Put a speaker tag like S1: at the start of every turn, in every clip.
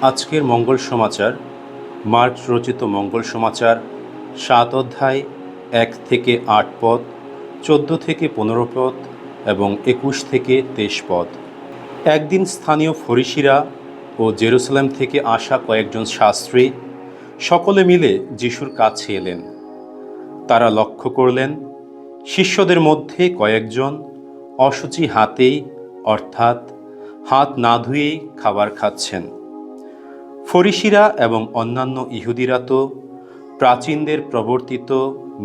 S1: আজকের মঙ্গল সমাচার মার্ক রচিত মঙ্গল সমাচার ৭ অধ্যায় ১ থেকে ৮ পদ, ১৪ থেকে ১৫ পদ এবং ২১ থেকে ২৩ পদ। একদিন স্থানীয় ফরিসিরা ও জেরুজালেম থেকে আসা কয়েকজন শাস্ত্রী সকলে মিলে যিশুর কাছে এলেন। তারা লক্ষ্য করলেন শিষ্যদের মধ্যে কয়েকজন অশুচি হাতেই অর্থাৎ হাত না ধুয়েই খাবার খাচ্ছেন। ফরিসিরা এবং অন্যান্য ইহুদিরা তো প্রাচীনদের প্রবর্তিত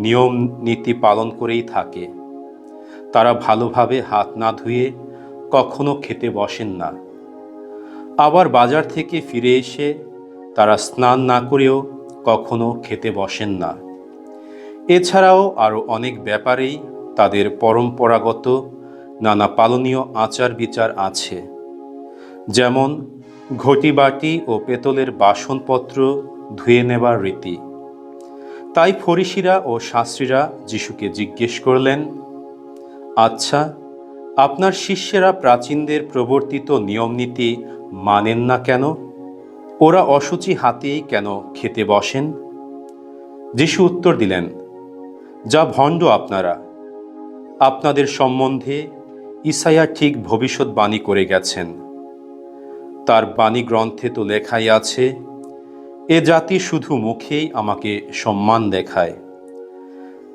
S1: নিয়ম নীতি পালন করেই থাকে। তারা ভালোভাবে হাত না ধুয়ে কখনো খেতে বসেন না। আবার বাজার থেকে ফিরে এসে তারা স্নান না করেও কখনো খেতে বসেন না। এছাড়াও আরও অনেক ব্যাপারেই তাদের পরম্পরাগত নানা পালনীয় আচার বিচার আছে, যেমন ঘটি বাটি ও পেতলের বাসনপত্র ধুয়ে নেবার রীতি। তাই ফরিসিরা ও শাস্ত্রীরা যিশুকে জিজ্ঞেস করলেন, আচ্ছা, আপনার শিষ্যেরা প্রাচীনদের প্রবর্তিত নিয়মনীতি মানেন না কেন? ওরা অশুচি হাতেই কেন খেতে বসেন? যিশু উত্তর দিলেন, যা ভণ্ড আপনারা! আপনাদের সম্বন্ধে ইসাইয়া ঠিক ভবিষ্যৎবাণী করে গেছেন। তার বাণী গ্রন্থে তো লেখাই আছে, এ জাতি শুধু মুখেই আমাকে সম্মান দেখায়,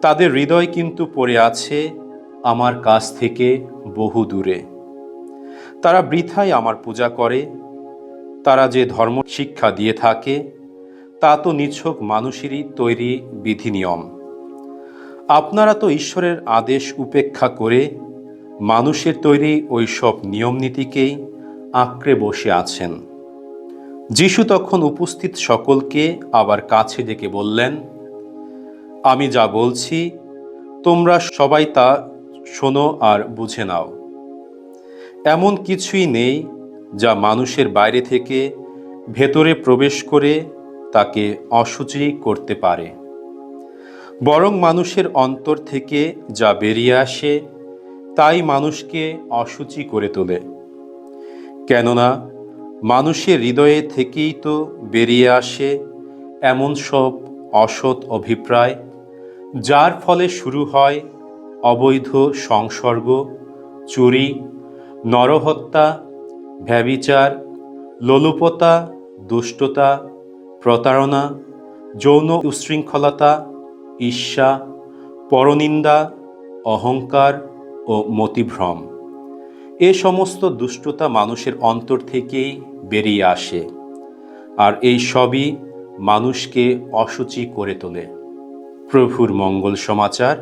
S1: তাদের হৃদয় কিন্তু পড়ে আছে আমার কাছ থেকে বহু দূরে। তারা বৃথাই আমার পূজা করে। তারা যে ধর্ম শিক্ষা দিয়ে থাকে তা তো নিছক মানুষেরই তৈরি বিধিনিয়ম। আপনারা তো ঈশ্বরের আদেশ উপেক্ষা করে মানুষের তৈরি ওই সব নিয়মনীতিকেই আঁকড়ে বসে আছেন। যিশু তখন উপস্থিত সকলকে আবার কাছে ডেকে বললেন, আমি যা বলছি তোমরা সবাই তা শোনো আর বুঝে নাও। এমন কিছুই নেই যা মানুষের বাইরে থেকে ভেতরে প্রবেশ করে তাকে অশুচি করতে পারে, বরং মানুষের অন্তর থেকে যা বেরিয়ে আসে তাই মানুষকে অশুচি করে তোলে। কেননা মানুষের হৃদয়ে থেকেই তো বেরিয়ে আসে এমন সব অসৎ অভিপ্রায়, যার ফলে শুরু হয় অবৈধ সংসর্গ, চুরি, নরহত্যা, ব্যভিচার, লোলুপতা, দুষ্টতা, প্রতারণা, যৌন উচ্ছৃঙ্খলতা, ঈর্ষা, পরনিন্দা, অহংকার ও মতিভ্রম। এ সমস্ত দুষ্টতা মানুষের অন্তর থেকেই বেরিয়ে আসে, আর এই সবই মানুষকে অশুচি করে তোলে। প্রভুর মঙ্গল সমাচার।